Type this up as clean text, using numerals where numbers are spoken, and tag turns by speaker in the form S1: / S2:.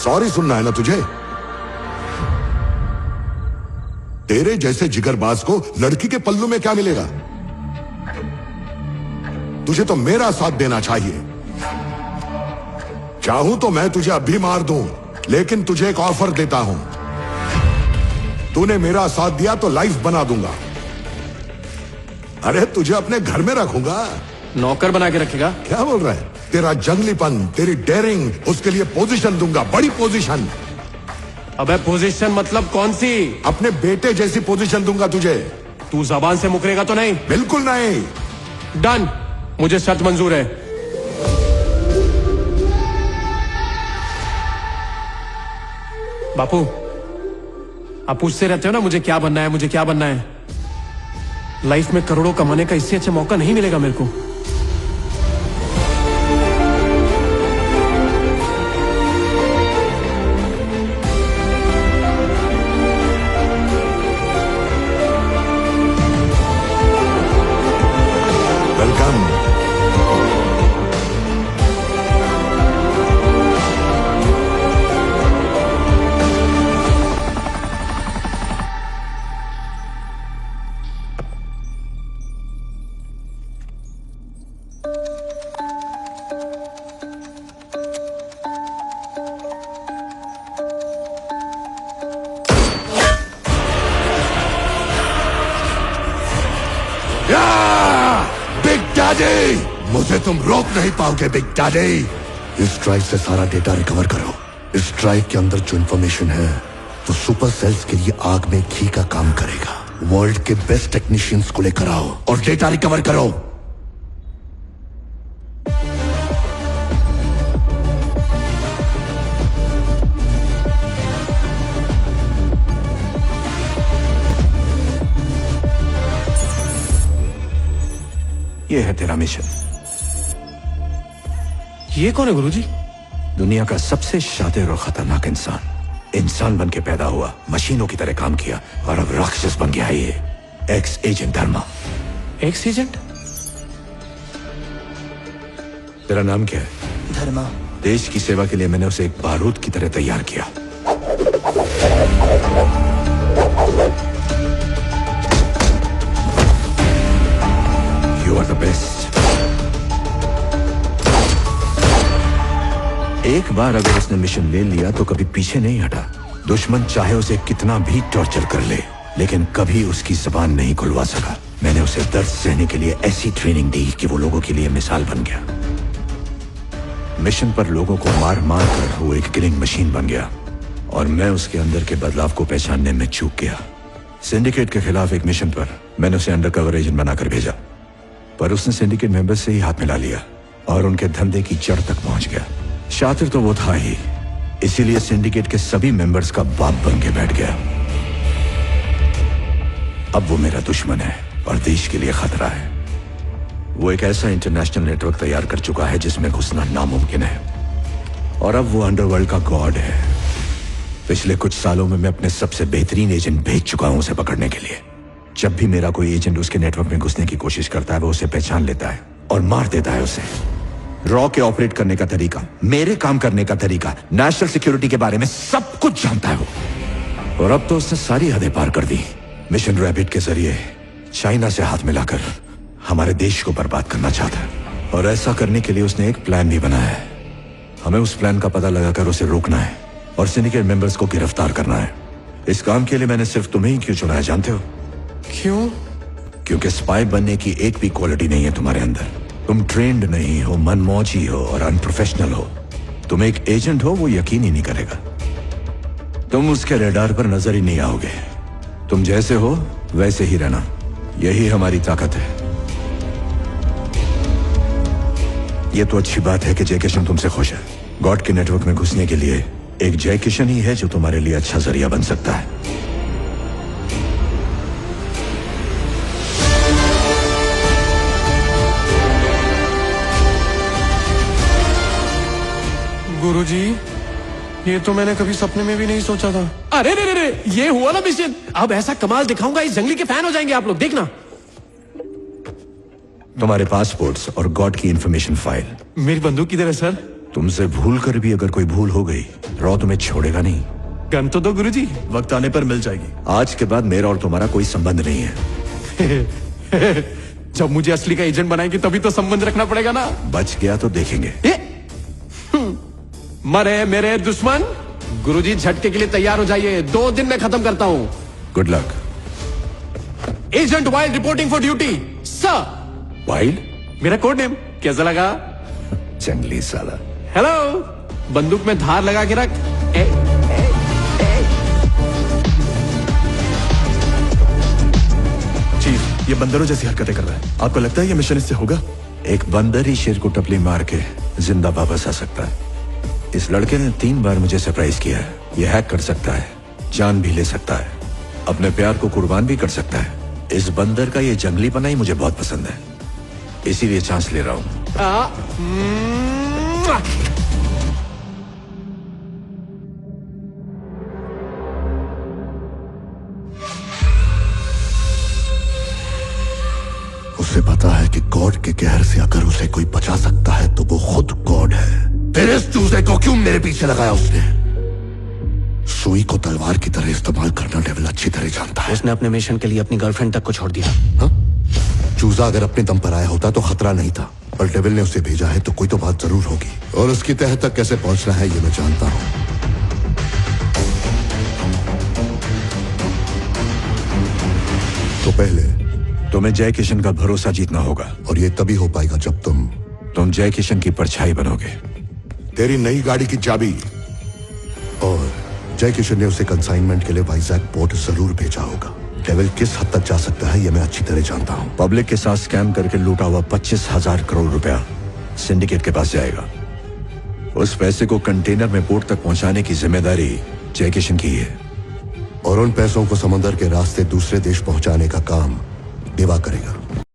S1: Sorry सुनना है ना तुझे? तेरे जैसे जिगरबाज को लड़की के पल्लू में क्या मिलेगा? तुझे तो मेरा साथ देना चाहिए। चाहूं तो मैं तुझे अभी मार दूं, लेकिन तुझे एक ऑफर देता हूं। तूने मेरा साथ दिया तो लाइफ बना दूंगा। अरे तुझे अपने घर में रखूंगा।
S2: नौकर बना के रखेगा?
S1: क्या बोल रहा है? तेरा जंगलीपन, तेरी डेयरिंग, उसके लिए पोजीशन दूंगा, बड़ी पोजीशन।
S2: अबे पोजीशन मतलब कौन सी?
S1: अपने बेटे जैसी पोजीशन दूंगा तुझे।
S2: तू जबान से मुकरेगा तो नहीं?
S1: बिल्कुल नहीं।
S2: डन, मुझे शर्त मंजूर है। बापू, आप पूछते रहते हो ना मुझे क्या बनना है, मुझे क्या बनना है। लाइफ में करोड़ों कमाने का इससे अच्छा मौका नहीं मिलेगा मेरे को।
S1: वेलकम। बिग डैडी, मुझे तुम रोक नहीं पाओगे बिग डैडी। इस ड्राइव से सारा डेटा रिकवर करो। इस ड्राइव के अंदर जो इंफॉर्मेशन है वो सुपर सेल्स के लिए आग में घी का काम करेगा। वर्ल्ड के बेस्ट टेक्नीशियंस को लेकर आओ और डेटा रिकवर करो।
S3: ये है तेरा मिशन।
S2: ये कौन है गुरुजी?
S3: दुनिया का सबसे शातिर और खतरनाक इंसान बन के पैदा हुआ, मशीनों की तरह काम किया और अब राक्षस बन गया है ये। Ex agent Dharma.
S2: Ex agent?
S3: तेरा नाम क्या है?
S4: धर्मा।
S3: देश की सेवा के लिए मैंने उसे एक बारूद की तरह तैयार किया। You are the best. एक बार अगर उसने मिशन ले लिया तो कभी पीछे नहीं हटा। दुश्मन चाहे उसे कितना भी टॉर्चर कर ले, लेकिन कभी उसकी जुबान नहीं खुलवा सका। मैंने उसे दर्द सहने के लिए ऐसी ट्रेनिंग दी कि वो लोगों के लिए मिसाल बन गया। मिशन पर लोगों को मार मार कर वो एक किलिंग मशीन बन गया और मैं उसके अंदर के बदलाव को पहचानने में चूक गया। सिंडिकेट के खिलाफ एक मिशन पर मैंने उसे अंडरकवर एजेंट बनाकर भेजा, पर उसने सिंडिकेट मेंबर्स से ही हाथ मिला लिया और उनके धंधे की जड़ तक पहुंच गया। शातिर तो वो था ही, इसीलिए सिंडिकेट के सभी मेंबर्स का बाप बन के बैठ गया। अब वो मेरा दुश्मन है और देश के लिए खतरा है। वो एक ऐसा इंटरनेशनल नेटवर्क तैयार कर चुका है जिसमें घुसना नामुमकिन है और अब वो अंडरवर्ल्ड का गॉड है। पिछले कुछ सालों में मैं अपने सबसे बेहतरीन एजेंट भेज चुका हूं उसे पकड़ने के लिए। जब भी मेरा कोई एजेंट उसके नेटवर्क में घुसने की कोशिश करता है वो उसे पहचान लेता है और मार देता है उसे। रॉ के ऑपरेट करने का तरीका, मेरे काम करने का तरीका, नेशनल सिक्योरिटी के बारे में सब कुछ जानता है वो। और अब तो उसने सारी हदें पार कर दी। मिशन रैबिट के जरिए चाइना से हाथ मिलाकर हमारे देश को बर्बाद करना चाहता है और ऐसा करने के लिए उसने एक प्लान भी बनाया है। हमें उस प्लान का पता लगाकर उसे रोकना है और सिंडिकेट मेंबर्स को गिरफ्तार करना है। इस काम के लिए मैंने सिर्फ तुम्हें ही क्यों चुना है जानते हो?
S2: क्यों?
S3: क्योंकि स्पाई बनने की एक भी क्वालिटी नहीं है तुम्हारे अंदर। तुम ट्रेंड नहीं हो, मनमौजी हो और अनप्रोफेशनल हो। तुम एक एजेंट हो वो यकीन ही नहीं करेगा। तुम उसके रडार पर नजर ही नहीं आओगे। तुम जैसे हो वैसे ही रहना, यही हमारी ताकत है। ये तो अच्छी बात है कि जय किशन तुमसे खुश है। गॉड के नेटवर्क में घुसने के लिए एक जय किशन ही है जो तुम्हारे लिए अच्छा जरिया बन सकता है।
S2: गुरुजी, ये तो मैंने कभी सपने में भी नहीं सोचा था। अरे रे रे रे, ये हुआ ना मिशन। अब ऐसा कमाल दिखाऊंगा, इस जंगली के फैन हो जाएंगे आप लोग, देखना।
S3: तुम्हारे पासपोर्ट्स और गॉड की इंफॉर्मेशन फाइल।
S2: मेरी बंदूक किधर है सर?
S3: तुमसे भूल कर भी अगर कोई भूल हो गई, रॉ तुम्हें छोड़ेगा नहीं।
S2: गन तो दो गुरुजी।
S4: वक्त आने पर मिल जाएगी।
S3: आज के बाद मेरा और तुम्हारा कोई संबंध नहीं है।
S2: जब मुझे असली का एजेंट बनाएंगे तभी तो संबंध रखना पड़ेगा ना।
S3: बच गया तो देखेंगे।
S2: मरे मेरे दुश्मन। गुरुजी झटके के लिए तैयार हो जाइए, 2 दिन में खत्म करता हूं।
S3: Good luck.
S2: Agent wild reporting for duty sir.
S3: Wild?
S2: मेरा कोड नेम कैसा लगा?
S3: जंगली साला।
S2: हेलो, बंदूक में धार लगा के रख।
S4: चीफ, ये बंदरों जैसी हरकतें कर रहा है। आपको लगता है ये मिशन इससे होगा?
S3: एक बंदर ही शेर को टपली मार के जिंदा वापस आ सकता है। इस लड़के ने 3 बार मुझे सरप्राइज किया है। ये हैक कर सकता है, जान भी ले सकता है, अपने प्यार को कुर्बान भी कर सकता है। इस बंदर का ये जंगलीपना ही मुझे बहुत पसंद है, इसीलिए चांस ले रहा हूं।
S1: उसे पता है कि गॉड के कहर से अगर उसे कोई बचा सकता है तो वो खुद गॉड है। फिर इस चूजे को क्यों मेरे पीछे लगाया उसने? सुई को तलवार की तरह इस्तेमाल करना डेविल अच्छी तरह जानता है।
S2: उसने अपने मिशन के लिए अपनी गर्लफ्रेंड तक को छोड़ दिया।
S1: हा? चूजा अगर अपने दम पर आया होता तो खतरा नहीं था, पर डेविल ने उसे भेजा है तो कोई तो बात जरूर होगी, और उसकी तह तक कैसे पहुंचना है ये मैं जानता हूं। तो पहले
S3: तुम्हें जय किशन का भरोसा जीतना होगा,
S1: और ये तभी हो पाएगा जब तुम
S3: जय किशन की परछाई बनोगे।
S1: तेरी नई गाड़ी की चाबी। और जय किशन ने उसे कंसाइनमेंट के लिए वाइजैक पोर्ट जरूर भेजा होगा। डेविल किस हद तक जा सकता है ये मैं अच्छी तरह जानता हूं।
S3: पब्लिक के साथ स्कैम करके लूटा हुआ 25,000 करोड़ रुपया सिंडिकेट के पास जाएगा। उस पैसे को कंटेनर में पोर्ट तक पहुंचाने की जिम्मेदारी जय किशन की है,
S1: और उन पैसों को समंदर के रास्ते दूसरे देश पहुंचाने का काम देवा करेगा।